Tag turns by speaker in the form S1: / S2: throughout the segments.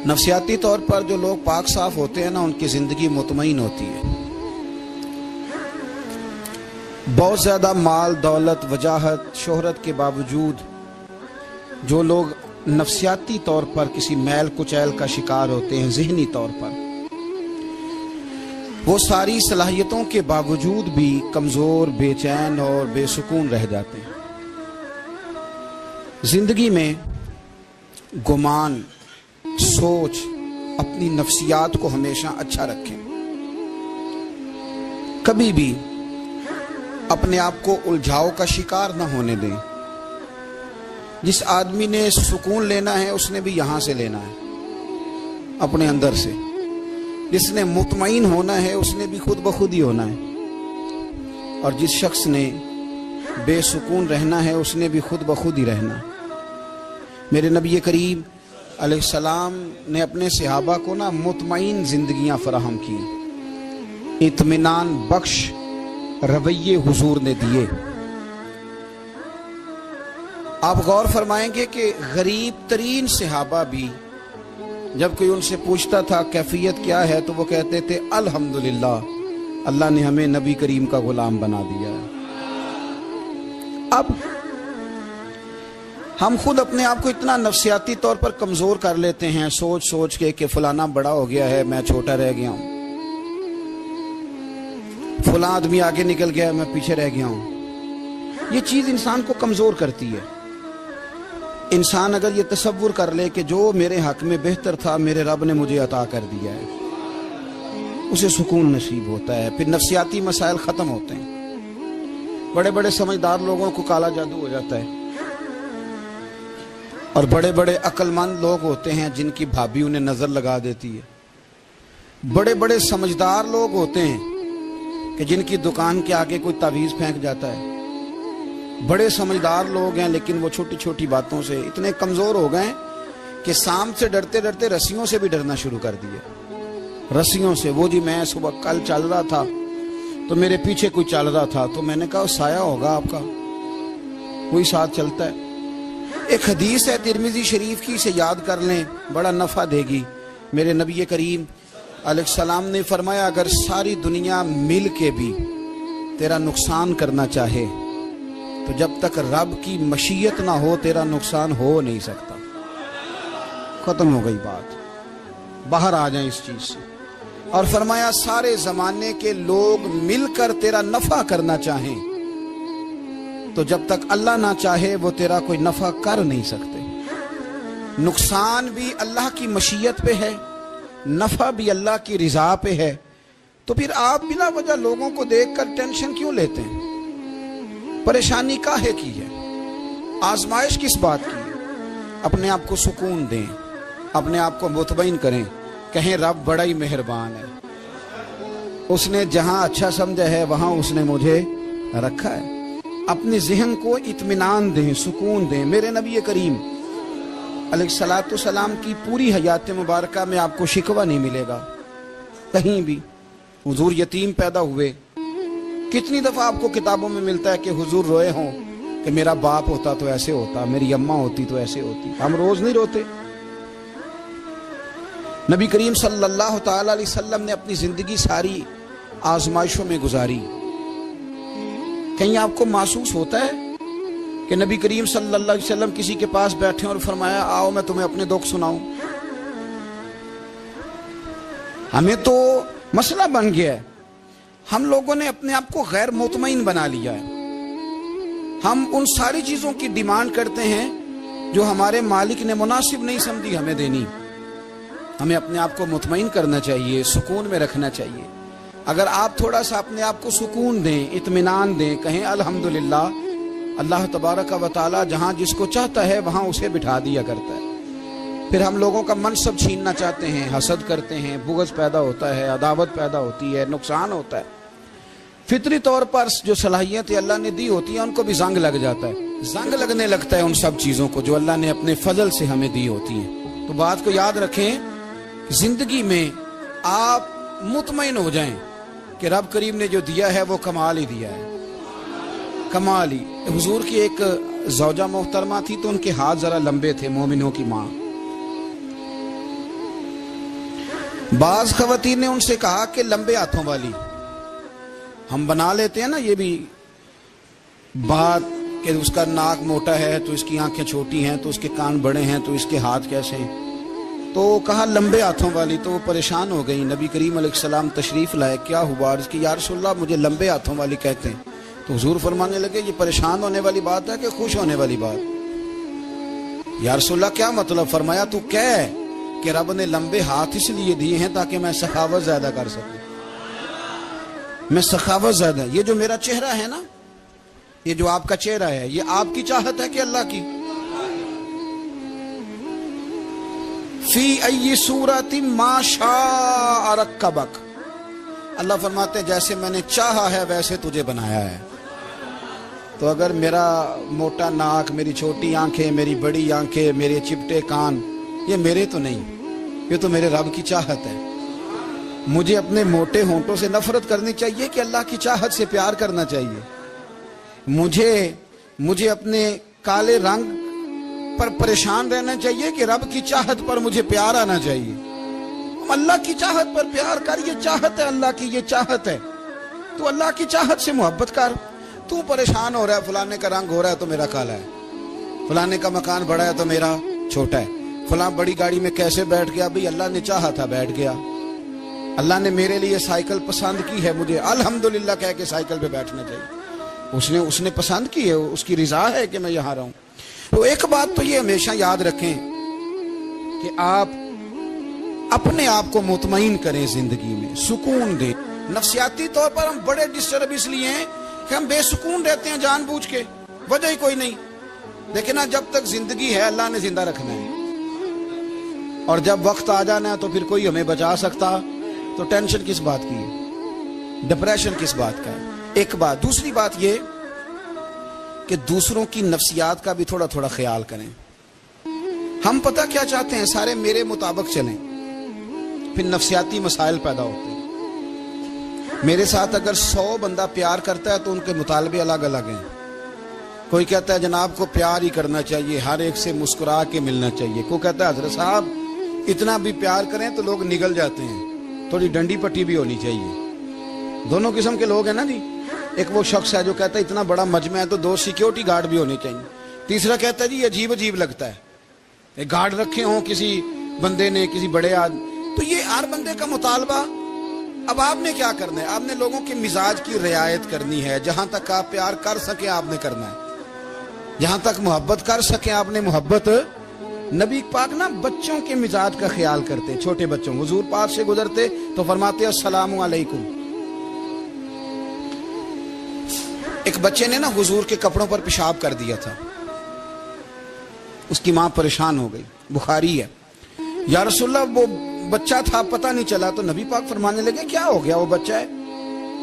S1: نفسیاتی طور پر جو لوگ پاک صاف ہوتے ہیں نا، ان کی زندگی مطمئن ہوتی ہے. بہت زیادہ مال دولت وجاہت شہرت کے باوجود جو لوگ نفسیاتی طور پر کسی میل کچیل کا شکار ہوتے ہیں، ذہنی طور پر، وہ ساری صلاحیتوں کے باوجود بھی کمزور، بے چین اور بے سکون رہ جاتے ہیں. زندگی میں گمان، سوچ، اپنی نفسیات کو ہمیشہ اچھا رکھیں. کبھی بھی اپنے آپ کو الجھاؤ کا شکار نہ ہونے دیں. جس آدمی نے سکون لینا ہے اس نے بھی یہاں سے لینا ہے، اپنے اندر سے. جس نے مطمئن ہونا ہے اس نے بھی خود بخود ہی ہونا ہے، اور جس شخص نے بے سکون رہنا ہے اس نے بھی خود بخود ہی رہنا ہے. میرے نبی کریم علیہ السلام نے اپنے صحابہ کو مطمئن زندگیاں فراہم کی، اطمینان بخش رویے حضور نے دیے. آپ غور فرمائیں گے کہ غریب ترین صحابہ بھی جب کوئی ان سے پوچھتا تھا کیفیت کیا ہے تو وہ کہتے تھے الحمدللہ، اللہ نے ہمیں نبی کریم کا غلام بنا دیا ہے. اب ہم خود اپنے آپ کو اتنا نفسیاتی طور پر کمزور کر لیتے ہیں، سوچ سوچ کے کہ فلانا بڑا ہو گیا ہے میں چھوٹا رہ گیا ہوں، فلاں آدمی آگے نکل گیا ہے میں پیچھے رہ گیا ہوں. یہ چیز انسان کو کمزور کرتی ہے. انسان اگر یہ تصور کر لے کہ جو میرے حق میں بہتر تھا میرے رب نے مجھے عطا کر دیا ہے، اسے سکون نصیب ہوتا ہے. پھر نفسیاتی مسائل ختم ہوتے ہیں. بڑے بڑے سمجھدار لوگوں کو کالا جادو ہو جاتا ہے، اور بڑے بڑے عقل مند لوگ ہوتے ہیں جن کی بھابھی انہیں نظر لگا دیتی ہے. بڑے بڑے سمجھدار لوگ ہوتے ہیں کہ جن کی دکان کے آگے کوئی تعویذ پھینک جاتا ہے. بڑے سمجھدار لوگ ہیں لیکن وہ چھوٹی چھوٹی باتوں سے اتنے کمزور ہو گئے کہ سانپ سے ڈرتے ڈرتے رسیوں سے بھی ڈرنا شروع کر دیا. رسیوں سے. وہ جی میں صبح کل چل رہا تھا تو میرے پیچھے کوئی چل رہا تھا تو میں نے کہا سایہ ہوگا آپ کا، وہی ساتھ چلتا ہے. ایک حدیث ہے ترمذی شریف کی، اسے یاد کر لیں، بڑا نفع دے گی. میرے نبی کریم علیہ السلام نے فرمایا اگر ساری دنیا مل کے بھی تیرا نقصان کرنا چاہے تو جب تک رب کی مشیت نہ ہو تیرا نقصان ہو نہیں سکتا. ختم ہو گئی بات، باہر آ جائیں اس چیز سے. اور فرمایا سارے زمانے کے لوگ مل کر تیرا نفع کرنا چاہیں تو جب تک اللہ نہ چاہے وہ تیرا کوئی نفع کر نہیں سکتے. نقصان بھی اللہ کی مشیت پہ ہے، نفع بھی اللہ کی رضا پہ ہے. تو پھر آپ بلا وجہ لوگوں کو دیکھ کر ٹینشن کیوں لیتے ہیں؟ پریشانی کاہے کی ہے؟ آزمائش کس بات کی ہے؟ اپنے آپ کو سکون دیں، اپنے آپ کو مطمئن کریں، کہیں رب بڑا ہی مہربان ہے، اس نے جہاں اچھا سمجھا ہے وہاں اس نے مجھے رکھا ہے. اپنے ذہن کو اطمینان دیں، سکون دیں. میرے نبی کریم علیہ الصلاۃ والسلام کی پوری حیات مبارکہ میں آپ کو شکوہ نہیں ملے گا کہیں بھی. حضور یتیم پیدا ہوئے. کتنی دفعہ آپ کو کتابوں میں ملتا ہے کہ حضور روئے ہوں کہ میرا باپ ہوتا تو ایسے ہوتا، میری اماں ہوتی تو ایسے ہوتی. ہم روز نہیں روتے. نبی کریم صلی اللہ تعالی علیہ وسلم نے اپنی زندگی ساری آزمائشوں میں گزاری. کہیں آپ کو محسوس ہوتا ہے کہ نبی کریم صلی اللہ علیہ وسلم کسی کے پاس بیٹھے اور فرمایا آؤ میں تمہیں اپنے دکھ سناؤں؟ ہمیں تو مسئلہ بن گیا ہے. ہم لوگوں نے اپنے آپ کو غیر مطمئن بنا لیا ہے. ہم ان ساری چیزوں کی ڈیمانڈ کرتے ہیں جو ہمارے مالک نے مناسب نہیں سمجھی ہمیں دینی. ہمیں اپنے آپ کو مطمئن کرنا چاہیے، سکون میں رکھنا چاہیے. اگر آپ تھوڑا سا اپنے آپ کو سکون دیں، اطمینان دیں، کہیں الحمدللہ، اللہ تبارک و تعالی جہاں جس کو چاہتا ہے وہاں اسے بٹھا دیا کرتا ہے. پھر ہم لوگوں کا منصب چھیننا چاہتے ہیں، حسد کرتے ہیں، بغض پیدا ہوتا ہے، عداوت پیدا ہوتی ہے، نقصان ہوتا ہے. فطری طور پر جو صلاحیتیں اللہ نے دی ہوتی ہیں ان کو بھی زنگ لگ جاتا ہے. زنگ لگنے لگتا ہے ان سب چیزوں کو جو اللہ نے اپنے فضل سے ہمیں دی ہوتی ہیں. تو بات کو یاد رکھیں، زندگی میں آپ مطمئن ہو جائیں کہ رب کریم نے جو دیا ہے وہ کمال ہی دیا ہے، کمال ہی. حضور کی ایک زوجہ محترمہ تھی تو ان کے ہاتھ ذرا لمبے تھے، مومنوں کی ماں. بعض خواتین نے ان سے کہا کہ لمبے ہاتھوں والی، ہم بنا لیتے ہیں نا یہ بھی بات کہ اس کا ناک موٹا ہے تو اس کی آنکھیں چھوٹی ہیں تو اس کے کان بڑے ہیں تو اس کے ہاتھ کیسے ہیں، تو کہا لمبے ہاتھوں والی، تو وہ پریشان ہو گئی۔ نبی کریم علیہ السلام تشریف لائے، کیا ہوا؟ عرض کی یا رسول اللہ مجھے لمبے ہاتھوں والی کہتے ہیں۔ تو حضور فرمانے لگے یہ پریشان ہونے والی بات ہے کہ خوش ہونے والی بات؟ یا رسول اللہ کیا مطلب؟ فرمایا تو کہہ کہ رب نے لمبے ہاتھ اس لیے دیے ہیں تاکہ میں سخاوت زیادہ کر سکوں، میں سخاوت زیادہ، یہ جو میرا چہرہ ہے نا، یہ جو آپ کا چہرہ ہے، یہ آپ کی چاہت ہے کہ اللہ کی؟ فی ای صورت ما شاء رکبک، اللہ فرماتے ہیں جیسے میں نے چاہا ہے ویسے تجھے بنایا ہے۔ تو اگر میرا موٹا ناک، میری چھوٹی آنکھیں، میری بڑی آنکھیں، میرے چپٹے کان، یہ میرے تو نہیں، یہ تو میرے رب کی چاہت ہے۔ مجھے اپنے موٹے ہونٹوں سے نفرت کرنی چاہیے کہ اللہ کی چاہت سے پیار کرنا چاہیے؟ مجھے اپنے کالے رنگ پر پریشان رہنا چاہیے کہ رب کی چاہت پر مجھے پیار آنا چاہیے؟ اللہ کی چاہت پر پیار کر، یہ چاہت ہے اللہ کی، یہ چاہت ہے، تو اللہ کی چاہت سے محبت کر۔ تو پریشان ہو رہا ہے فلانے کا رنگ ہو رہا ہے تو میرا کالا ہے، فلانے کا مکان بڑا ہے تو میرا چھوٹا ہے، فلاں بڑی گاڑی میں کیسے بیٹھ گیا؟ بھئی اللہ نے چاہا تھا بیٹھ گیا، اللہ نے میرے لیے سائیکل پسند کی ہے، مجھے الحمدللہ کہہ کے سائیکل پہ بیٹھنا چاہیے، اس نے پسند کی ہے، اس کی رضا ہے کہ میں یہاں رہوں۔ تو ایک بات تو یہ ہمیشہ یاد رکھیں کہ آپ اپنے آپ کو مطمئن کریں، زندگی میں سکون دیں۔ نفسیاتی طور پر ہم بڑے ڈسٹرب اس لیے ہیں کہ ہم بے سکون رہتے ہیں جان بوجھ کے، وجہ ہی کوئی نہیں۔ لیکن جب تک زندگی ہے اللہ نے زندہ رکھنا ہے، اور جب وقت آ جانا ہے تو پھر کوئی ہمیں بچا سکتا، تو ٹینشن کس بات کی ہے، ڈپریشن کس بات کا ہے؟ ایک بات۔ دوسری بات یہ کہ دوسروں کی نفسیات کا بھی تھوڑا تھوڑا خیال کریں۔ ہم پتہ کیا چاہتے ہیں؟ سارے میرے مطابق چلیں، پھر نفسیاتی مسائل پیدا ہوتے ہیں۔ میرے ساتھ اگر 100 بندہ پیار کرتا ہے تو ان کے مطالبے الگ الگ ہیں۔ کوئی کہتا ہے جناب کو پیار ہی کرنا چاہیے، ہر ایک سے مسکرا کے ملنا چاہیے، کوئی کہتا ہے حضرت صاحب اتنا بھی پیار کریں تو لوگ نگل جاتے ہیں، تھوڑی ڈنڈی پٹی بھی ہونی چاہیے۔ دونوں قسم کے لوگ ہیں نا جی۔ ایک وہ شخص ہے جو کہتا ہے اتنا بڑا مجمع ہے تو 2 سیکیورٹی گارڈ بھی ہونے چاہیے۔ تیسرا کہتا ہے جی عجیب عجیب لگتا ہے، گارڈ رکھے ہوں کسی بندے نے، کسی بڑے آدمی۔ تو یہ ہر بندے کا مطالبہ۔ اب آپ نے کیا کرنا ہے؟ آپ نے لوگوں کے مزاج کی رعایت کرنی ہے، جہاں تک آپ پیار کر سکیں آپ نے کرنا ہے، جہاں تک محبت کر سکیں آپ نے محبت۔ نبی پاک نا بچوں کے مزاج کا خیال کرتے، چھوٹے بچوں، حضور پاک سے گزرتے تو فرماتے السلام علیکم۔ ایک بچے نے نا حضور کے کپڑوں پر پیشاب کر دیا تھا، اس کی ماں پریشان ہو گئی، بخاری ہے۔ یا رسول اللہ وہ بچہ تھا پتہ نہیں چلا، تو نبی پاک فرمانے لگے کیا ہو گیا؟ وہ بچہ ہے،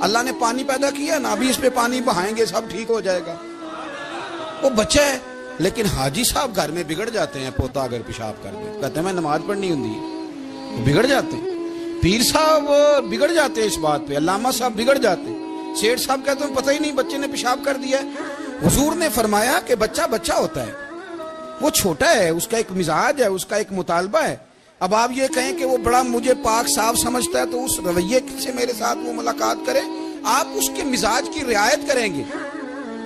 S1: اللہ نے پانی پیدا کیا نا، ابھی اس پہ پانی بہائیں گے سب ٹھیک ہو جائے گا۔ وہ بچہ ہے، لیکن حاجی صاحب گھر میں بگڑ جاتے ہیں، پوتا اگر پیشاب کر دے کہتے ہیں میں نماز پڑھنی ہوں، بگڑ جاتے ہیں، پیر صاحب بگڑ جاتے ہیں اس بات پہ، علامہ صاحب بگڑ جاتے ہیں، سیٹھ صاحب کہتے ہیں پتہ ہی نہیں بچے نے پیشاب کر دیا ہے۔ حضور نے فرمایا کہ بچہ بچہ ہوتا ہے، وہ چھوٹا ہے، اس کا ایک مزاج ہے، اس کا ایک مطالبہ ہے۔ اب آپ یہ کہیں کہ وہ بڑا مجھے پاک صاف سمجھتا ہے تو اس رویے سے میرے ساتھ وہ ملاقات کرے، آپ اس کے مزاج کی رعایت کریں گے۔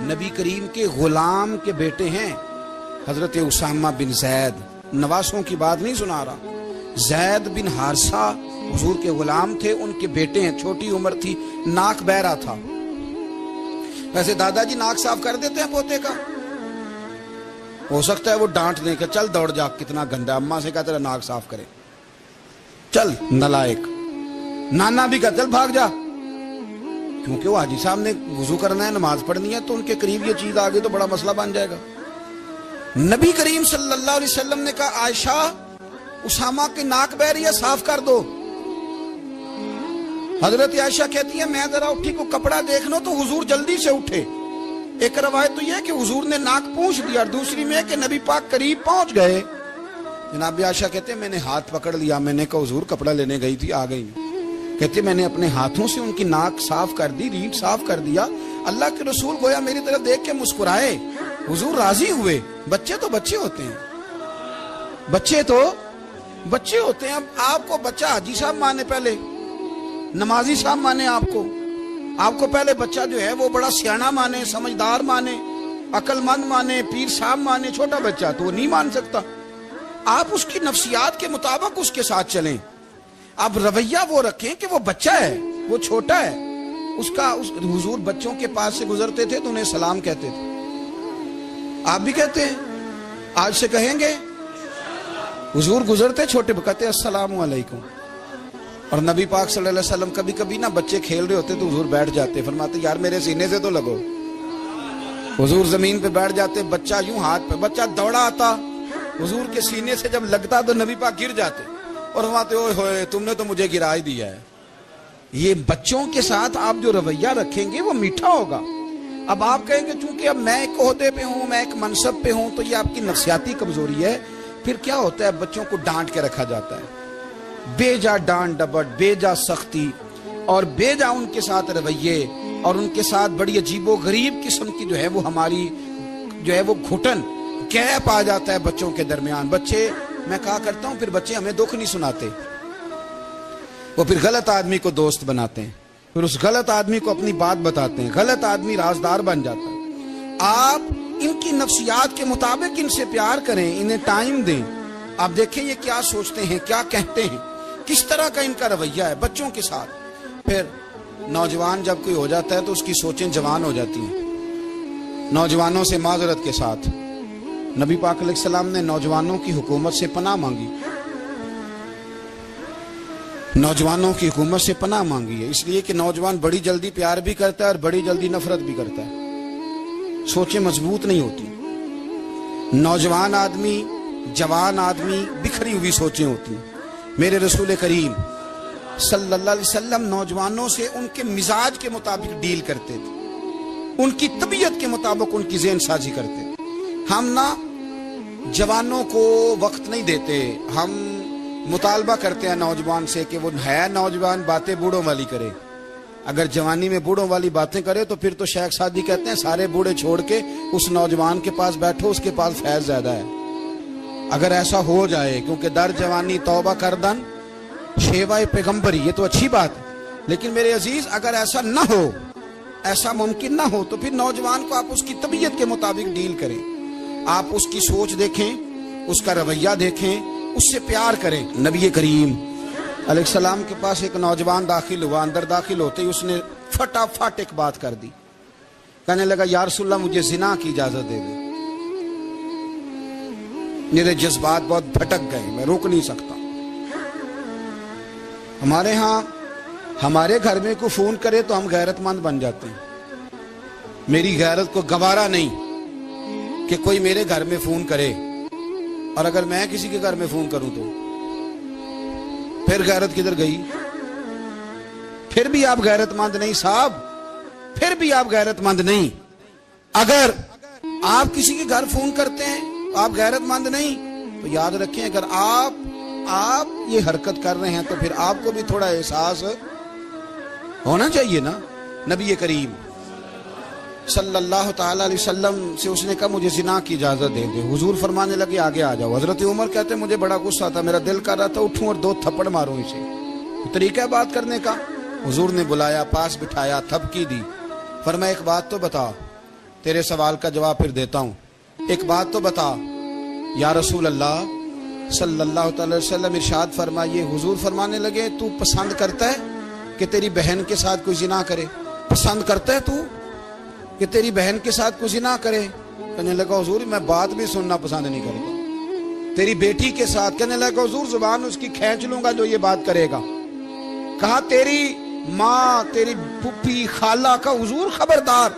S1: نبی کریم کے غلام کے بیٹے ہیں حضرت اسامہ بن زید، نواسوں کی بات نہیں سنا رہا، زید بن حارثہ حضور کے غلام تھے، ان کے بیٹے ہیں، چھوٹی عمر تھی، ناک بہ رہا تھا۔ ویسے دادا جی ناک صاف کر دیتے ہیں پوتے کا، ہو سکتا ہے وہ ڈانٹ دیں کہ چل دوڑ جا کتنا گندا، اماں سے کہا تیرا ناک صاف کرے، چل نالائق، نانا بھی کہا چل بھاگ جا، کیونکہ وہ حاجی صاحب نے وضو کرنا ہے، نماز پڑھنی ہے، تو ان کے قریب یہ چیز آگے تو بڑا مسئلہ بن جائے گا۔ نبی کریم صلی اللہ علیہ وسلم نے کہا عائشہ اسامہ کی ناک بہ رہی ہے صاف کر دو۔ حضرت عائشہ کہتی ہے میں ذرا اٹھی کو کپڑا دیکھ لو تو حضور جلدی سے اٹھے۔ ایک روایت تو یہ کہ حضور نے ناک پونچھ دیا، اور دوسری میں کہ نبی پاک قریب پہنچ گئے۔ جناب عائشہ کہتے ہیں میں نے ہاتھ پکڑ لیا، میں نے کہا حضور کپڑا لینے گئی تھی آ گئی، کہتے میں نے اپنے ہاتھوں سے ان کی ناک صاف کر دی، ریڑھ صاف کر دیا، اللہ کے رسول گویا میری طرف دیکھ کے مسکرائے، حضور راضی ہوئے۔ بچے تو بچے ہوتے ہیں، بچے تو بچے ہوتے ہیں. اب آپ کو بچہ حاجی صاحب مانے, پہلے نمازی صاحب مانے, آپ کو پہلے بچہ جو ہے وہ بڑا سیاںا مانے, سمجھدار مانے, عقل مند مانے, پیر صاحب مانے. چھوٹا بچہ تو وہ نہیں مان سکتا. آپ اس کی نفسیات کے مطابق اس کے ساتھ چلیں. اب رویہ وہ رکھیں کہ وہ بچہ ہے, وہ چھوٹا ہے. حضور بچوں کے پاس سے گزرتے تھے تو انہیں سلام کہتے تھے. آپ بھی کہتے ہیں, آج سے کہیں گے. حضور گزرتے چھوٹے کہتے السلام علیکم. اور نبی پاک صلی اللہ علیہ وسلم کبھی کبھی نا بچے کھیل رہے ہوتے تو حضور بیٹھ جاتے, فرماتے یار میرے سینے سے تو لگو. حضور زمین پہ بیٹھ جاتے, بچہ یوں ہاتھ پہ, بچہ دوڑا آتا, حضور کے سینے سے جب لگتا تو نبی پاک گر جاتے اور فرماتے اوئے ہوئے تم نے تو مجھے گرا ہی دیا ہے. یہ بچوں کے ساتھ آپ جو رویہ رکھیں گے وہ میٹھا ہوگا. اب آپ کہیں گے چونکہ اب میں ایک عہدے پہ ہوں, میں ایک منصب پہ ہوں, تو یہ آپ کی نفسیاتی کمزوری ہے. پھر کیا ہوتا ہے, بچوں کو ڈانٹ کے رکھا جاتا ہے, بے جا ڈانٹ ڈپٹ, بے جا سختی اور بے جا ان کے ساتھ رویے اور ان کے ساتھ بڑی عجیب و غریب قسم کی جو ہے وہ ہماری جو ہے وہ گھٹن گیپ آ جاتا ہے بچوں کے درمیان. بچے, میں کہا کرتا ہوں, پھر بچے ہمیں دکھ نہیں سناتے, وہ پھر غلط آدمی کو دوست بناتے ہیں, پھر اس غلط آدمی کو اپنی بات بتاتے ہیں, غلط آدمی رازدار بن جاتا ہے. آپ ان کی نفسیات کے مطابق ان سے پیار کریں, انہیں ٹائم دیں. آپ دیکھیں یہ کیا سوچتے ہیں, کیا کہتے ہیں, کس طرح کا ان کا رویہ ہے بچوں کے ساتھ. پھر نوجوان جب کوئی ہو جاتا ہے تو اس کی سوچیں جوان ہو جاتی ہیں. نوجوانوں سے معذرت کے ساتھ نبی پاک علیہ السلام نے نوجوانوں کی حکومت سے پناہ مانگی, نوجوانوں کی حکومت سے پناہ مانگی ہے, اس لیے کہ نوجوان بڑی جلدی پیار بھی کرتا ہے اور بڑی جلدی نفرت بھی کرتا ہے. سوچیں مضبوط نہیں ہوتی. نوجوان آدمی, جوان آدمی, بکھری ہوئی سوچیں ہوتی ہیں. میرے رسول کریم صلی اللہ علیہ وسلم نوجوانوں سے ان کے مزاج کے مطابق ڈیل کرتے تھے, ان کی طبیعت کے مطابق ان کی ذہن سازی کرتے. ہم نا جوانوں کو وقت نہیں دیتے, ہم مطالبہ کرتے ہیں نوجوان سے کہ وہ ہے نوجوان, باتیں بوڑھوں والی کرے. اگر جوانی میں بوڑھوں والی باتیں کرے تو پھر تو شیخ سعدی کہتے ہیں سارے بوڑھے چھوڑ کے اس نوجوان کے پاس بیٹھو, اس کے پاس فیض زیادہ ہے. اگر ایسا ہو جائے, کیونکہ در جوانی توبہ کردن شیوائے پیغمبری, یہ تو اچھی بات ہے, لیکن میرے عزیز اگر ایسا نہ ہو, ایسا ممکن نہ ہو, تو پھر نوجوان کو آپ اس کی طبیعت کے مطابق ڈیل کریں. آپ اس کی سوچ دیکھیں, اس کا رویہ دیکھیں, اس سے پیار کریں. نبی کریم علیہ السلام کے پاس ایک نوجوان داخل ہوا, اندر داخل ہوتے ہی اس نے فٹافٹ ایک بات کر دی. کہنے لگا یا رسول اللہ مجھے زنا کی اجازت دے دیں. میرے جذبات بہت بھٹک گئے, میں روک نہیں سکتا. ہمارے ہاں ہمارے گھر میں کوئی فون کرے تو ہم غیرت مند بن جاتے ہیں. میری غیرت کو گوارا نہیں کہ کوئی میرے گھر میں فون کرے, اور اگر میں کسی کے گھر میں فون کروں تو پھر غیرت کدھر گئی؟ پھر بھی آپ غیرت مند نہیں صاحب, پھر بھی آپ غیرت مند نہیں. اگر آپ کسی کے گھر فون کرتے ہیں تو آپ غیرت مند نہیں, تو یاد رکھیں اگر آپ یہ حرکت کر رہے ہیں تو پھر آپ کو بھی تھوڑا احساس ہونا چاہیے نا. نبی کریم صلی اللہ تعالی علیہ وسلم سے اس نے کہا مجھے زنا کی اجازت دے دے. حضور فرمانے لگے آگے آ جاؤ. حضرت عمر کہتے مجھے بڑا غصہ تھا, میرا دل کر رہا تھا اٹھوں اور 2 تھپڑ ماروں اسے. طریقہ بات کرنے کا. حضور نے بلایا, پاس بٹھایا, تھپکی دی, فرمایا ایک بات تو بتا, تیرے سوال کا جواب پھر دیتا ہوں, ایک بات تو بتا. یا رسول اللہ صلی اللہ تعالی وسلم ارشاد فرمائیے. حضور فرمانے لگے تو پسند کرتا ہے کہ تیری بہن کے ساتھ کوئی زنا کرے؟ پسند کرتا ہے تو کہ تیری بہن کے ساتھ کوئی زنا کرے؟ کہنے لگا حضور میں بات بھی سننا پسند نہیں کرتا. تیری بیٹی کے ساتھ؟ کہنے لگا حضور زبان اس کی کھینچ لوں گا جو یہ بات کرے گا. کہا تیری ماں, تیری پھپھی, خالہ کا؟ حضور خبردار,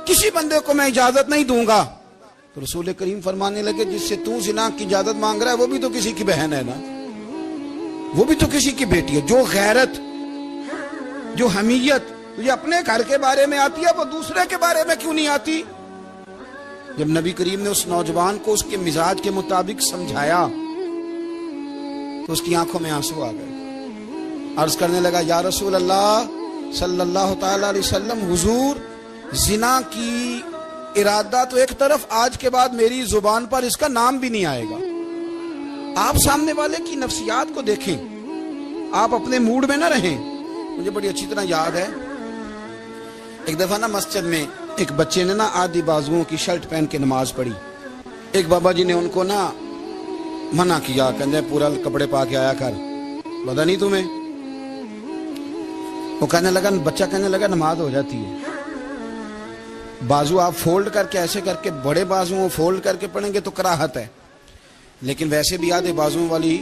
S1: کسی بندے کو میں اجازت نہیں دوں گا. تو رسول کریم فرمانے لگے جس سے تو زنا کی اجازت مانگ رہا ہے وہ بھی تو کسی کی بہن ہے نا, وہ بھی تو کسی کی بیٹی ہے. جو غیرت, جو حمیت تجھے اپنے گھر کے بارے میں آتی ہے وہ دوسرے کے بارے میں کیوں نہیں آتی؟ جب نبی کریم نے اس نوجوان کو اس کے مزاج کے مطابق سمجھایا تو اس کی آنکھوں میں آنسو آ گئے. عرض کرنے لگا یا رسول اللہ صلی اللہ تعالی علیہ وسلم, حضور زنا کی ارادہ تو ایک طرف, آج کے بعد میری زبان پر اس کا نام بھی نہیں آئے گا. آپ سامنے والے کی نفسیات کو دیکھیں, آپ اپنے موڈ میں نہ رہیں. مجھے بڑی اچھی طرح یاد ہے, ایک دفعہ نا مسجد میں ایک بچے نے نا آدھی بازوؤں کی شرٹ پہن کے نماز پڑھی. ایک بابا جی نے ان کو نا منع کیا, کہتے پورا کپڑے پا کے آیا کر, پتا نہیں تمہیں. وہ کہنے لگا, بچہ کہنے لگا نماز ہو جاتی ہے, بازو آپ فولڈ کر کے ایسے کر کے بڑے بازو فولڈ کر کے پڑھیں گے تو کراہت ہے, لیکن ویسے بھی آدھے بازو والی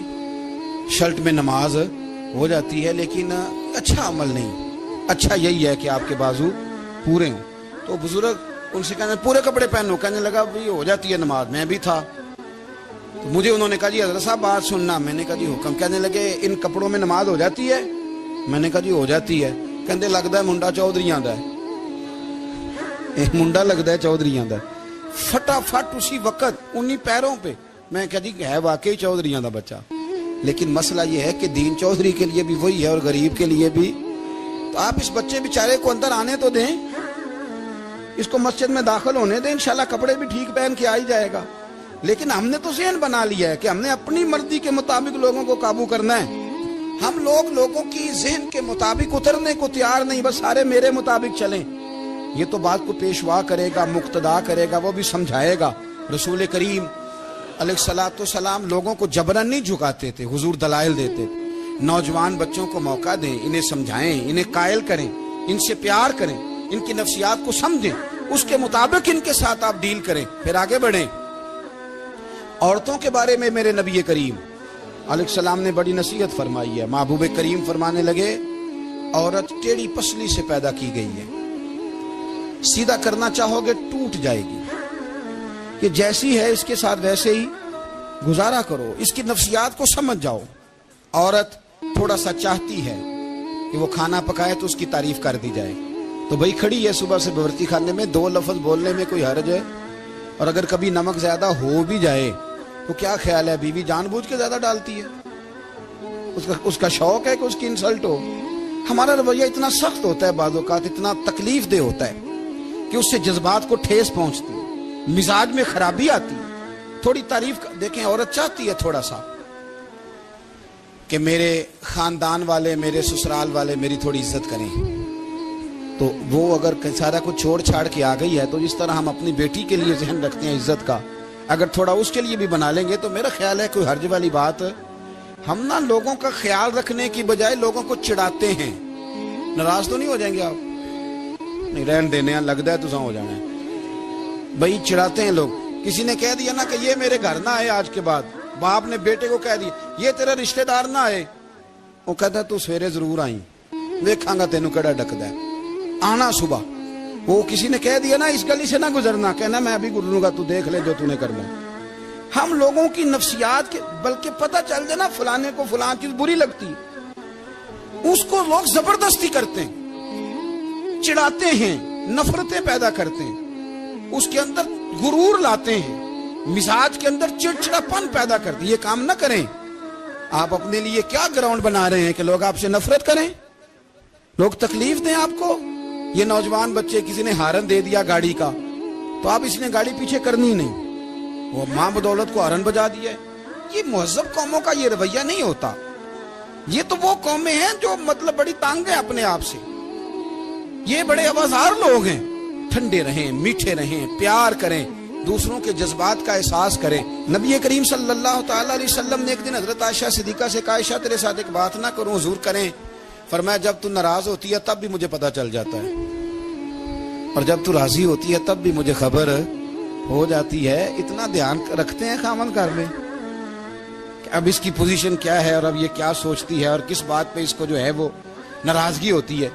S1: شرٹ میں نماز ہو جاتی ہے, لیکن اچھا عمل نہیں. اچھا یہی ہے کہ آپ کے بازو پورے ہوں. تو بزرگ ان سے کہنے پورے کپڑے پہنو, کہنے لگا بھائی ہو جاتی ہے نماز, میں بھی تھا. تو مجھے انہوں نے کہا جی حضرت صاحب بات سننا. میں نے کہا جی حکم. کہنے لگے ان کپڑوں میں نماز ہو جاتی ہے. میں نے کہا جی ہو جاتی ہے. کہندے لگتا ہے منڈا چودھری آندا ہے, منڈا لگتا ہے چودھری آندا ہے. فٹافٹ اسی وقت انہی پیروں پہ میں کہا جی ہے واقعی چودھری آندا بچہ. لیکن مسئلہ یہ ہے کہ دین چودھری کے لیے بھی وہی ہے اور غریب کے لیے بھی. تو آپ اس بچے بیچارے کو اندر آنے تو دیں, اس کو مسجد میں داخل ہونے دیں, انشاءاللہ کپڑے بھی ٹھیک پہن کے آ ہی جائے گا. لیکن ہم نے تو ذہن بنا لیا ہے کہ ہم نے اپنی مرضی کے مطابق لوگوں کو قابو کرنا ہے. ہم لوگوں کی ذہن کے مطابق اترنے کو تیار نہیں, بس سارے میرے مطابق چلیں. یہ تو بات کو پیشوا کرے گا, مقتدا کرے گا, وہ بھی سمجھائے گا. رسول کریم علیہ الصلوۃ والسلام لوگوں کو جبرن نہیں جھکاتے تھے, حضور دلائل دیتے. نوجوان بچوں کو موقع دیں, انہیں سمجھائیں, انہیں قائل کریں, ان سے پیار کریں, ان کی نفسیات کو سمجھیں, اس کے مطابق ان کے ساتھ آپ ڈیل کریں, پھر آگے بڑھیں. عورتوں کے بارے میں میرے نبی کریم علیہ السلام نے بڑی نصیحت فرمائی ہے. محبوب کریم فرمانے لگے عورت ٹیڑھی پسلی سے پیدا کی گئی ہے, سیدھا کرنا چاہو گے ٹوٹ جائے گی. کہ جیسی ہے اس کے ساتھ ویسے ہی گزارا کرو, اس کی نفسیات کو سمجھ جاؤ. عورت تھوڑا سا چاہتی ہے کہ وہ کھانا پکائے تو اس کی تعریف کر دی جائے, تو بھائی کھڑی ہے صبح سے بورتی خانے میں, 2 لفظ بولنے میں کوئی حرج ہے؟ اور اگر کبھی نمک زیادہ ہو بھی جائے تو کیا خیال ہے, بیوی جان بوجھ کے زیادہ ڈالتی ہے, اس کا شوق ہے کہ اس کی انسلٹ ہو. ہمارا رویہ اتنا سخت ہوتا ہے, بعض اوقات اتنا تکلیف دہ ہوتا ہے کہ اس سے جذبات کو ٹھیس پہنچتی ہے, مزاج میں خرابی آتی ہے. تھوڑی تعریف دیکھیں, عورت چاہتی ہے تھوڑا سا کہ میرے خاندان والے, میرے سسرال والے میری تھوڑی عزت کریں. تو وہ اگر سارا کچھ چھوڑ چھاڑ کے آ گئی ہے, تو جس طرح ہم اپنی بیٹی کے لیے ذہن رکھتے ہیں عزت کا, اگر تھوڑا اس کے لیے بھی بنا لیں گے تو میرا خیال ہے کوئی حرج والی بات. ہم نا لوگوں کا خیال رکھنے کی بجائے لوگوں کو چڑھاتے ہیں. ناراض تو نہیں ہو جائیں گے آپ؟ نہیں, رہن دینے ہیں, لگتا ہے تو ہو جانا ہے بھائی. چڑھاتے ہیں لوگ. کسی نے کہہ دیا نا کہ یہ میرے گھر نہ آئے آج کے بعد, باپ نے بیٹے کو کہہ دیا یہ تیرا رشتہ دار نہ آئے, وہ کہتا ہے تو سویرے ضرور آئی, دیکھاں گا تینوں کیڑا ڈکدا ہے, آنا صبح. وہ کسی نے کہہ دیا نا اس گلی سے نہ گزرنا, کہنا میں ابھی گزروں گا, تو دیکھ لے جو تو نے کرنا. ہم لوگوں کی نفسیات کے, بلکہ پتہ چل جائے نا فلانے کو فلان چیز بری لگتی ہے, اس کو لوگ زبردستی کرتے ہیں, چڑھاتے ہیں, نفرتیں پیدا کرتے ہیں, اس کے اندر غرور لاتے ہیں, مزاج کے اندر چڑچڑاپن پیدا کرتے ہیں. یہ کام نہ کریں. آپ اپنے لیے کیا گراؤنڈ بنا رہے ہیں کہ لوگ آپ سے نفرت کریں, لوگ تکلیف دیں آپ کو. یہ نوجوان بچے, کسی نے ہارن دے دیا گاڑی کا, تو آپ اس نے گاڑی پیچھے کرنی نہیں, وہ ماں بدولت کو ہارن بجا دیا ہے. یہ مہذب قوموں کا یہ رویہ نہیں ہوتا. یہ تو وہ قومیں ہیں جو مطلب بڑی تانگ ہیں اپنے آپ سے, یہ بڑے آوازار لوگ ہیں. ٹھنڈے رہیں, میٹھے رہیں, پیار کریں, دوسروں کے جذبات کا احساس کریں. نبی کریم صلی اللہ تعالی علیہ وسلم نے ایک دن حضرت عائشہ صدیقہ سے کہا, عائشہ تیرے ساتھ ایک بات نہ کروں, حضور کریں. فرمایا جب تو ناراض ہوتی ہے تب بھی مجھے پتہ چل جاتا ہے, اور جب تو راضی ہوتی ہے تب بھی مجھے خبر ہو جاتی ہے. اتنا دھیان رکھتے ہیں خاوند گھر میں کہ اب اس کی پوزیشن کیا ہے, اور اب یہ کیا سوچتی ہے, اور کس بات پہ اس کو جو ہے وہ ناراضگی ہوتی ہے.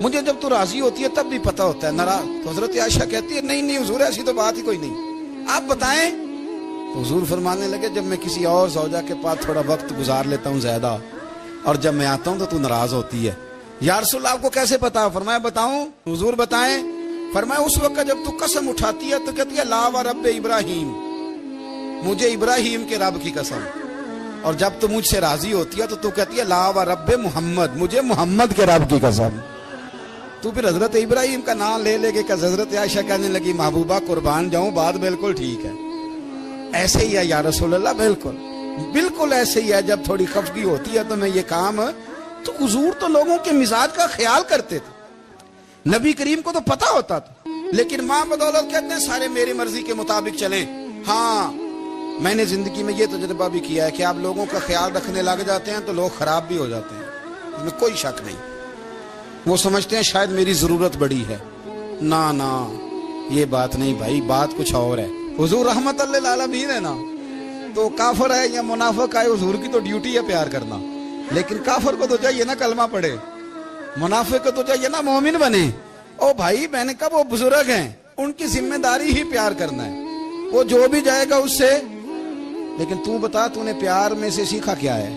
S1: مجھے جب تو راضی ہوتی ہے تب بھی پتہ ہوتا ہے. ناراض تو حضرت عائشہ کہتی ہے نہیں حضور ایسی تو بات ہی کوئی نہیں, آپ بتائیں. تو حضور فرمانے لگے جب میں کسی اور زوجہ کے پاس تھوڑا وقت گزار لیتا ہوں زیادہ, اور جب میں آتا ہوں تو ناراض ہوتی ہے. یا رسول اللہ آپ کو کیسے پتا؟ فرمایا بتاؤں؟ حضور بتائیں. فرمایا اس وقت جب تو قسم اٹھاتی ہے تو کہتی ہے لا و رب ابراہیم, مجھے ابراہیم کے رب کی قسم. اور جب تو مجھ سے راضی ہوتی ہے تو کہتی ہے لا و رب محمد, مجھے محمد کے رب کی قسم. تو پھر حضرت ابراہیم کا نام لے لے کے کہ حضرت عائشہ کہنے لگی محبوبہ قربان جاؤں, بات بالکل ٹھیک ہے, ایسے ہی ہے یا رسول اللہ, بالکل. بالکل ایسے ہی ہے، جب تھوڑی خفگی ہوتی ہے تو میں یہ کام، تو حضور تو لوگوں کے مزاج کا خیال کرتے تھے، نبی کریم کو تو پتا ہوتا تھا، لیکن ماں بدولت کہتے ہیں سارے میری مرضی کے مطابق چلیں۔ ہاں میں نے زندگی میں یہ تجربہ بھی کیا ہے کہ آپ لوگوں کا خیال رکھنے لگ جاتے ہیں تو لوگ خراب بھی ہو جاتے ہیں، اس میں کوئی شک نہیں۔ وہ سمجھتے ہیں شاید میری ضرورت بڑی ہے، نہ یہ بات نہیں بھائی، بات کچھ اور ہے۔ حضور رحمت اللہ للعالمین ہے نا، تو کافر ہے یا منافق ہے، حضور کی تو ڈیوٹی ہے پیار کرنا، لیکن کافر کو تو چاہیے نا کلمہ پڑھے، منافق کو تو چاہیے نا مومن بنے۔ او بھائی میں نے کہا وہ بزرگ ہیں، ان کی ذمہ داری ہی پیار کرنا ہے، وہ جو بھی جائے گا اس سے۔ لیکن تو بتا، تو نے پیار میں سے سیکھا کیا ہے،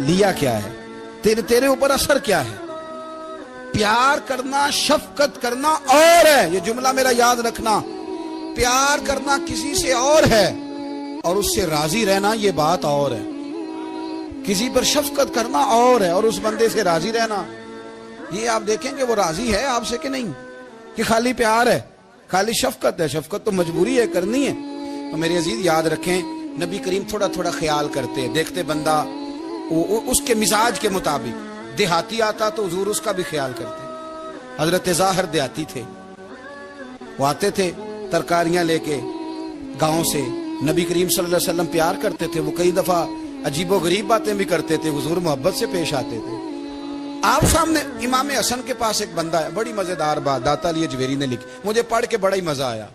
S1: لیا کیا ہے، تیرے اوپر اثر کیا ہے؟ پیار کرنا، شفقت کرنا اور ہے، یہ جملہ میرا یاد رکھنا، پیار کرنا کسی سے اور ہے اور اس سے راضی رہنا یہ بات اور ہے۔ کسی پر شفقت کرنا اور ہے اور اس بندے سے راضی رہنا، یہ آپ دیکھیں کہ وہ راضی ہے آپ سے کہ نہیں، کہ خالی پیار ہے، خالی شفقت ہے۔ شفقت تو مجبوری ہے، کرنی ہے۔ تو میرے عزیز یاد رکھیں، نبی کریم تھوڑا تھوڑا خیال کرتے، دیکھتے بندہ اس کے مزاج کے مطابق، دیہاتی آتا تو حضور اس کا بھی خیال کرتے۔ حضرت ظاہر دیہاتی تھے، وہ آتے تھے ترکاریاں لے کے گاؤں سے، نبی کریم صلی اللہ علیہ وسلم پیار کرتے تھے، وہ کئی دفعہ عجیب و غریب باتیں بھی کرتے تھے، حضور محبت سے پیش آتے تھے۔ آپ سامنے امام حسن کے پاس ایک بندہ ہے، بڑی مزیدار بات داتا علی اجویری نے لکھی، مجھے پڑھ کے بڑا ہی مزہ آیا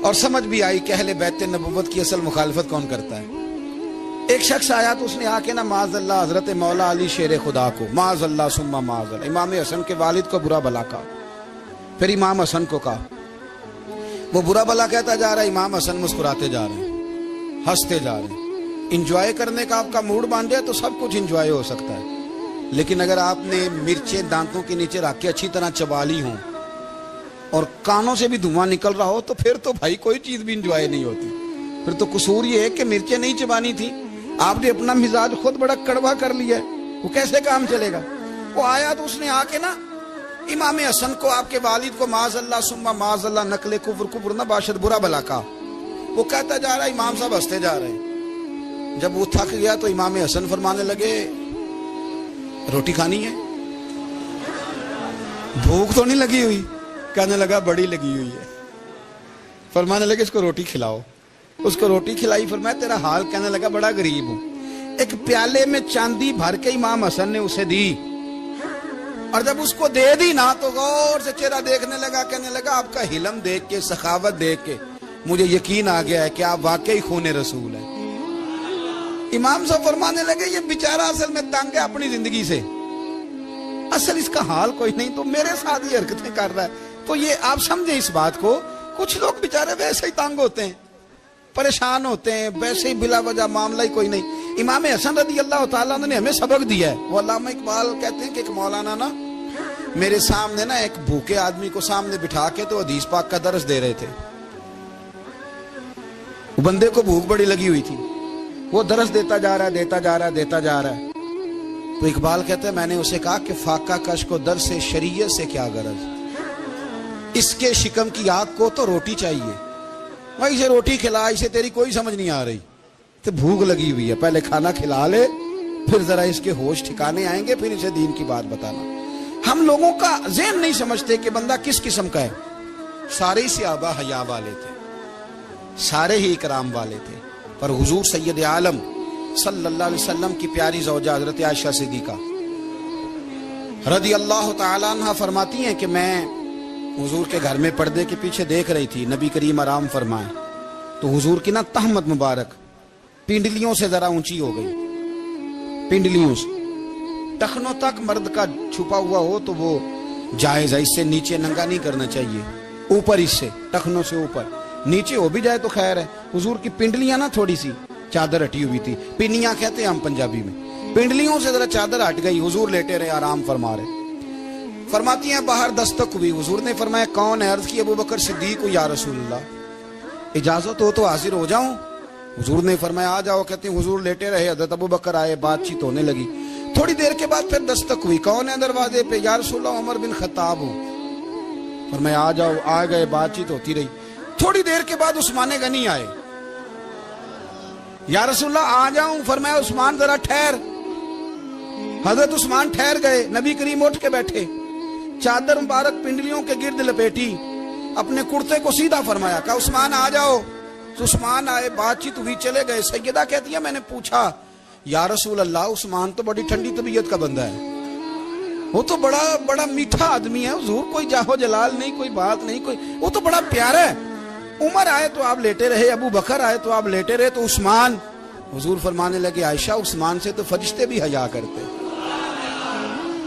S1: اور سمجھ بھی آئی کہ اہل بیت نبوت کی اصل مخالفت کون کرتا ہے۔ ایک شخص آیا تو اس نے آ کے نا معاذ اللہ حضرت مولا علی شیر خدا کو، معاذ اللہ ثم معاذ اللہ، امام حسن کے والد کو برا بلا کہا، پھر امام حسن کو کہا، وہ برا بلا کہتا جا رہا ہے، امام حسن مسکراتے جا رہے ہیں، ہنستے جا رہے ہیں۔ انجوائے کرنے کا آپ کا موڈ بن جائے تو سب کچھ انجوائے ہو سکتا ہے، لیکن اگر آپ نے مرچیں دانتوں کے نیچے رکھ کے اچھی طرح چبا لی ہوں اور کانوں سے بھی دھواں نکل رہا ہو تو پھر تو بھائی کوئی چیز بھی انجوائے نہیں ہوتی۔ پھر تو قصور یہ ہے کہ مرچیں نہیں چبانی تھی، آپ نے اپنا مزاج خود بڑا کڑوا کر لیا ہے، وہ کیسے کام چلے گا؟ وہ آیا تو اس نے آ کے نا امام حسن کو، آپ کے والد کو، معاذ اللہ ثم معاذ اللہ، نقل کفر نہ باشد، برا بلا کہا۔ وہ کہتا جا رہا ہے، امام صاحب ہنستے جا رہے ہیں۔ جب وہ تھک گیا تو امام حسن فرمانے لگے، روٹی کھانی ہے؟ بھوک تو نہیں لگی ہوئی؟ کہنے لگا بڑی لگی ہوئی ہے۔ فرمانے لگے اس کو روٹی کھلاؤ، اس کو روٹی کھلائی، فرمایا تیرا حال؟ کہنے لگا بڑا غریب ہوں۔ ایک پیالے میں چاندی بھر کے امام حسن نے اسے دی، اور جب اس کو دے دی نا تو غور سے چہرہ دیکھنے لگا، کہنے لگا آپ کا حلم دیکھ کے، سخاوت دیکھ کے مجھے یقین آ گیا ہے کہ آپ واقعی خون رسول ہیں۔ امام صاحب فرمانے لگے یہ بیچارہ اصل میں تنگ ہے اپنی زندگی سے، اصل اس کا حال کوئی نہیں، تو میرے ساتھ یہ حرکتیں کر رہا ہے۔ تو یہ آپ سمجھیں اس بات کو، کچھ لوگ بیچارے ویسے ہی تنگ ہوتے ہیں، پریشان ہوتے ہیں، ویسے ہی بلا وجہ معاملہ ہی کوئی نہیں۔ امام حسن رضی اللہ تعالیٰ عنہ نے ہمیں سبق دیا ہے۔ وہ علامہ اقبال کہتے ہیں کہ ایک مولانا نا میرے سامنے نا ایک بھوکے آدمی کو سامنے بٹھا کے تو حدیث پاک کا درس دے رہے تھے۔ وہ بندے کو بھوک بڑی لگی ہوئی تھی، وہ درس دیتا جا رہا ہے۔ تو اقبال کہتے ہیں میں نے اسے کہا کہ فاقہ کش کو درس شریعت سے کیا غرض، اس کے شکم کی آگ کو تو روٹی چاہیے، بھائی اسے روٹی کھلا، اسے تیری کوئی سمجھ نہیں آ رہی، تو بھوک لگی ہوئی ہے، پہلے کھانا کھلا لے، پھر ذرا اس کے ہوش ٹھکانے آئیں گے، پھر اسے دین کی بات بتانا۔ ہم لوگوں کا ذہن نہیں سمجھتے کہ بندہ کس قسم کا ہے۔ سارے ہی صحابہ حیا والے تھے، سارے ہی اکرام والے تھے، پر حضور سید عالم صلی اللہ علیہ وسلم کی پیاری زوجہ حضرت عائشہ صدیقہ رضی اللہ تعالیٰ عنہ فرماتی ہیں کہ میں حضور کے گھر میں پردے کے پیچھے دیکھ رہی تھی، نبی کریم آرام فرمائے تو حضور کی نا تہمت مبارک پنڈلیوں سے ذرا اونچی ہو گئی، پنڈلیوں سے ٹخنوں تک مرد کا چھپا ہوا ہو تو وہ جائز ہے، اس سے نیچے ننگا نہیں کرنا چاہیے، اوپر اس سے ٹخنوں سے اوپر، نیچے ہو بھی جائے تو خیر ہے۔ حضور کی پنڈلیاں نا تھوڑی سی چادر ہٹی ہوئی تھی، پنیاں کہتے ہیں ہم پنجابی میں، پنڈلیوں سے ذرا چادر ہٹ گئی، حضور لیٹے رہے، آرام فرما رہے۔ فرماتی ہیں باہر دستک ہوئی، حضور نے فرمایا کون ہے؟ عرض کی ابو بکر صدیق کو، یا رسول اللہ اجازت ہو تو حاضر ہو جاؤں؟ حضور نے فرمایا آ جاؤ۔ کہتے ہیں حضور لیٹے رہے، حضرت ابو بکر آئے، بات چیت ہونے لگی، تھوڑی دیر کے بعد پھر دستک ہوئی، کون ہے دروازے پہ؟ یا رسول اللہ عمر بن خطاب ہوں۔ فرمایا آ جاؤ، آ گئے، بات چیت ہوتی رہی، تھوڑی دیر کے بعد عثمان غنی آئے، یا رسول اللہ آ جاؤں؟ فرمایا عثمان ذرا ٹھہر۔ حضرت عثمان ٹھہر گئے، نبی کریم اٹھ کے بیٹھے، چادر مبارک پنڈلیوں کے گرد لپیٹی، اپنے کرتے کو سیدھا فرمایا، کہا عثمان آ جاؤ۔ تو عثمان آئے، بات چیت ہوئی، چلے گئے۔ سیدہ کہتی ہے میں نے پوچھا یا رسول اللہ عثمان تو بڑی ٹھنڈی طبیعت کا بندہ ہے، وہ تو بڑا میٹھا آدمی ہے حضور، کوئی جاہو جلال نہیں، کوئی بات نہیں، کوئی، وہ تو بڑا پیارا ہے۔ عمر آئے تو آپ لیٹے رہے، ابو بکر آئے تو آپ لیٹے رہے، تو عثمان؟ حضور فرمانے لگے عائشہ عثمان سے تو فرشتے بھی حیا کرتے،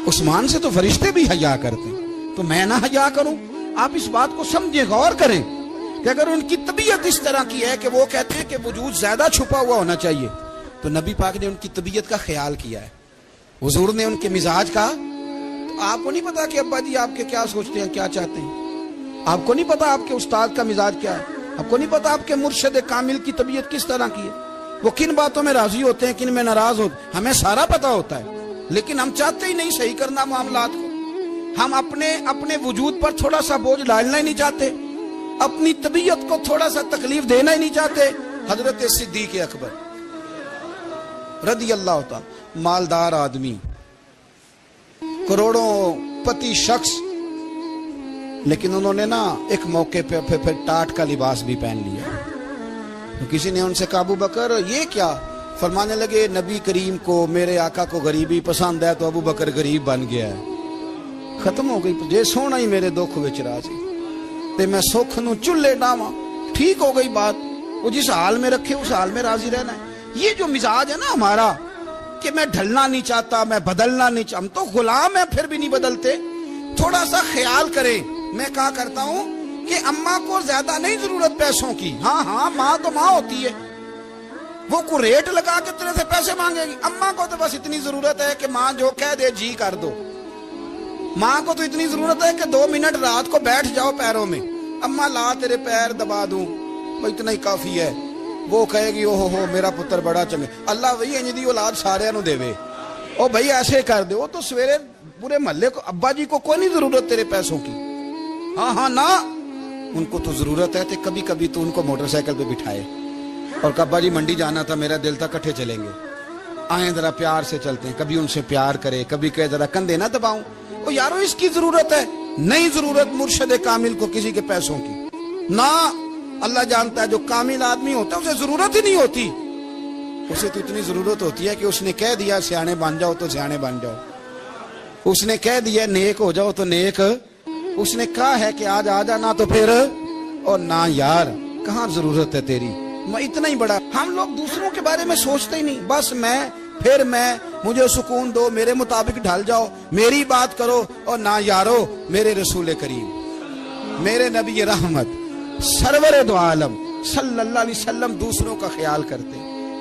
S1: عثمان سے تو فرشتے بھی حیا کرتے، تو میں نہ حیا کروں؟ آپ اس بات کو سمجھیں، غور کریں کہ اگر ان کی طبیعت اس طرح کی ہے کہ وہ کہتے ہیں کہ وجود زیادہ چھپا ہوا ہونا چاہیے، تو نبی پاک نے ان کی طبیعت کا خیال کیا ہے، حضور نے ان کے مزاج کا۔ تو آپ کو نہیں پتا کہ ابا جی آپ کے کیا سوچتے ہیں، کیا چاہتے ہیں؟ آپ کو نہیں پتا آپ کے استاد کا مزاج کیا ہے؟ آپ کو نہیں پتا آپ کے مرشد کامل کی طبیعت کس طرح کی ہے؟ وہ کن باتوں میں راضی ہوتے ہیں، کن میں ناراض ہوتے ہیں، ہمیں سارا پتا ہوتا ہے، لیکن ہم چاہتے ہی نہیں صحیح کرنا معاملات کو۔ ہم اپنے وجود پر تھوڑا سا بوجھ ڈالنا ہی نہیں چاہتے، اپنی طبیعت کو تھوڑا سا تکلیف دینا ہی نہیں چاہتے۔ حضرت صدیق اکبر رضی اللہ تعالی، مالدار آدمی، کروڑوں پتی شخص، لیکن انہوں نے نا ایک موقع پہ پھر ٹاٹ کا لباس بھی پہن لیا۔ تو کسی نے ان سے کہا ابو بکر یہ کیا؟ فرمانے لگے نبی کریم کو، میرے آقا کو غریبی پسند ہے، تو ابو بکر غریب بن گیا ہے، ختم ہو گئی جے سونا ہی میرے دکھ وچ راضی تے میں سکھ نو چلے ڈاواں، ٹھیک ہو گئی بات۔ وہ جس حال میں رکھے اس حال میں راضی رہنا ہے۔ یہ جو مزاج ہے نا ہمارا کہ میں ڈھلنا نہیں چاہتا، میں بدلنا نہیں چاہتا، ہم تو غلام ہیں پھر بھی نہیں بدلتے۔ تھوڑا سا خیال کریں۔ میں کہا کرتا ہوں کہ اماں کو زیادہ نہیں ضرورت پیسوں کی، ہاں ماں تو ماں ہوتی ہے، وہ کو ریٹ لگا کے تیرے سے پیسے مانگے گی۔ اماں کو تو بس اتنی ضرورت ہے کہ ماں جو کہہ دے جی کر دو۔ ماں کو تو اتنی ضرورت ہے کہ 2 منٹ رات کو بیٹھ جاؤ پیروں میں، اماں لا تیرے پیر دبا دوں، اتنا ہی کافی ہے۔ وہ کہے گی اوہ ہو میرا پتر بڑا چنگا، اللہ وہی انج دی اولاد سارے نو دے وے، او بھائی ایسے کر دے۔ وہ تو سویرے پورے محلے کو، ابا جی کو کوئی نہیں ضرورت تیرے پیسوں کی، ہاں نا، ان کو تو ضرورت ہے۔ کبھی کبھی تو ان کو موٹر سائیکل پہ بٹھائے اور ابا جی منڈی جانا تھا، میرا دل تھا کٹھے چلیں گے، آئیں ذرا پیار سے چلتے ہیں، کبھی ان سے پیار کرے، کبھی کہے ذرا کندھے نہ دباؤں، او یارو اس کی ضرورت ہے، نہیں ضرورت مرشد کامل کو کسی کے پیسوں کی، نہ۔ اللہ جانتا ہے جو کامل آدمی ہوتا ہے اسے ضرورت ہی نہیں ہوتی، اسے تو اتنی ضرورت ہوتی ہے کہ اس نے کہہ دیا سیانے بن جاؤ تو سیانے بن جاؤ، اس نے کہہ دیا نیک ہو جاؤ تو نیک، اس نے کہا ہے کہ آج آ جانا تو پھر، اور نہ یار کہاں ضرورت ہے تیری، میں اتنا ہی بڑا۔ ہم لوگ دوسروں کے بارے میں سوچتے ہی نہیں، بس میں، پھر میں، مجھے سکون دو، میرے مطابق ڈھل جاؤ، میری بات کرو، اور نہ یارو میرے رسول کریم، میرے نبی رحمت سرور دو عالم صلی اللہ علیہ وسلم دوسروں کا خیال کرتے،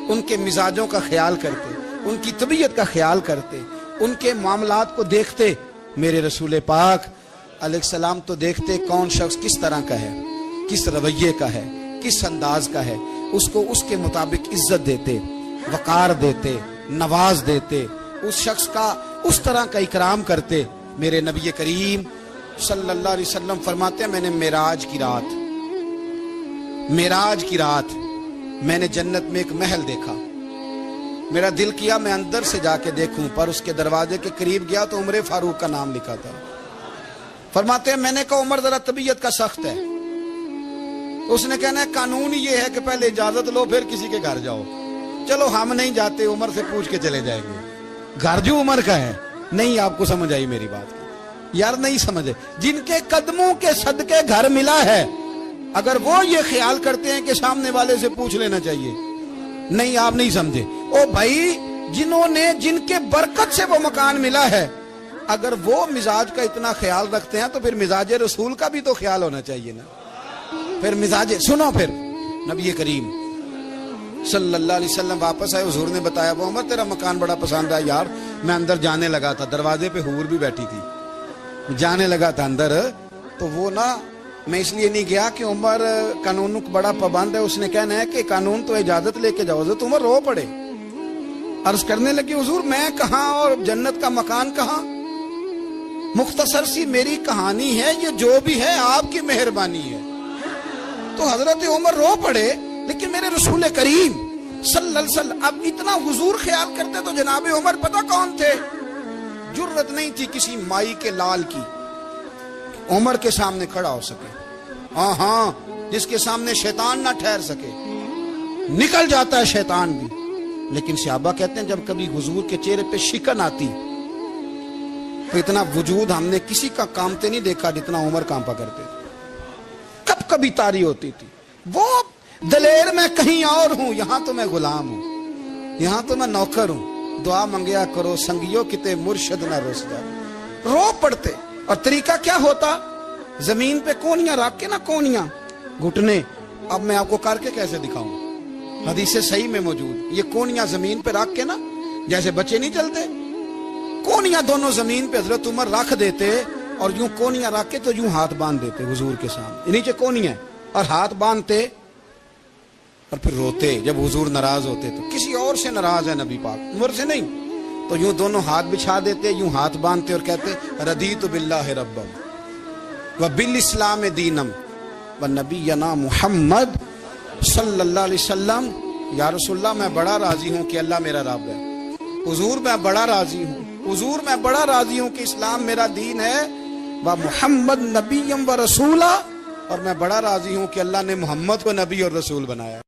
S1: ان کے مزاجوں کا خیال کرتے، ان کی طبیعت کا خیال کرتے، ان کے معاملات کو دیکھتے۔ میرے رسول پاک علیہ السلام تو دیکھتے کون شخص کس طرح کا ہے، کس رویے کا ہے، کس انداز کا ہے، اس کو اس کے مطابق عزت دیتے، وقار دیتے، نواز دیتے، اس شخص کا اس طرح کا اکرام کرتے۔ میرے نبی کریم صلی اللہ علیہ وسلم فرماتے ہیں میں نے معراج کی رات میں نے جنت میں ایک محل دیکھا، میرا دل کیا میں اندر سے جا کے دیکھوں، پر اس کے دروازے کے قریب گیا تو عمر فاروق کا نام لکھا تھا۔ فرماتے ہیں میں نے کہا عمر ذرا طبیعت کا سخت ہے، اس نے کہنا ہے قانون یہ ہے کہ پہلے اجازت لو پھر کسی کے گھر جاؤ۔ چلو ہم نہیں جاتے، عمر سے پوچھ کے چلے جائیں گے، گھر جو عمر کا ہے۔ نہیں آپ کو سمجھ آئی میری بات یار؟ نہیں سمجھے؟ جن کے قدموں کے صدقے گھر ملا ہے، اگر وہ یہ خیال کرتے ہیں کہ سامنے والے سے پوچھ لینا چاہیے، نہیں آپ نہیں سمجھے۔ او بھائی جن کے برکت سے وہ مکان ملا ہے، اگر وہ مزاج کا اتنا خیال رکھتے ہیں تو پھر مزاج رسول کا بھی تو خیال ہونا چاہیے نا۔ پھر مزاج سنو، پھر نبی کریم صلی اللہ علیہ وسلم واپس آئے، حضور نے بتایا وہ عمر تیرا مکان بڑا پسند ہے یار، میں اندر جانے لگا تھا، دروازے پہ حور بھی بیٹھی تھی، جانے لگا تھا اندر، تو وہ نا میں اس لیے نہیں گیا کہ عمر قانون بڑا پابند ہے، اس نے کہنا ہے کہ قانون تو اجازت لے کے جاؤ۔ حضرت عمر رو پڑے، عرض کرنے لگی حضور میں کہاں اور جنت کا مکان کہاں، مختصر سی میری کہانی ہے، یہ جو بھی ہے آپ کی مہربانی ہے۔ تو حضرت عمر رو پڑے، لیکن میرے رسول کریم صلی اللہ علیہ وسلم. اب اتنا حضور خیال کرتے تو جناب عمر پتہ کون تھے؟ جرت نہیں تھی کسی مائی کے لال کی عمر کے سامنے کھڑا ہو سکے. ہاں جس کے سامنے شیطان نہ ٹھہر سکے. نکل جاتا ہے شیطان بھی. لیکن صحابہ کہتے ہیں جب کبھی حضور کے چہرے پہ شکن آتی تو اتنا وجود ہم نے کسی کا کامتے نہیں دیکھا جتنا عمر کانپا کرتے تھے. کب کبھی تاری ہوتی تھی. وہ دلیر میں کہیں اور ہوں، یہاں تو میں غلام ہوں، یہاں تو میں نوکر ہوں. دعا منگیا کرو سنگیو کتے مرشد نہ روس جا. رو پڑتے. اور طریقہ کیا ہوتا؟ زمین پہ کونیاں رکھ کے نا، کونیاں گھٹنے. اب میں آپ کو کر کے کیسے دکھاؤں؟ حدیث صحیح میں موجود. یہ کونیاں زمین پہ رکھ کے نا، جیسے بچے نہیں چلتے، کونیاں دونوں زمین پہ حضرت عمر رکھ دیتے اور یوں کونیاں رکھ کے تو یوں ہاتھ باندھ دیتے حضور کے سامنے. نیچے کونیاں اور ہاتھ باندھتے اور پھر روتے. جب حضور ناراض ہوتے تو کسی اور سے ناراض ہے نبی پاک، عمر سے نہیں، تو یوں دونوں ہاتھ بچھا دیتے، یوں ہاتھ باندھتے اور کہتے رضیت باللہ ربا وبالاسلام دینا ونبینا محمد صلی اللہ علیہ وسلم. یا رسول اللہ میں بڑا راضی ہوں کہ اللہ میرا رب ہے. حضور میں بڑا راضی ہوں، حضور میں بڑا راضی ہوں کہ اسلام میرا دین ہے. و محمد نبیم و رسولہ، اور میں بڑا راضی ہوں کہ اللہ نے محمد کو نبی اور رسول بنایا.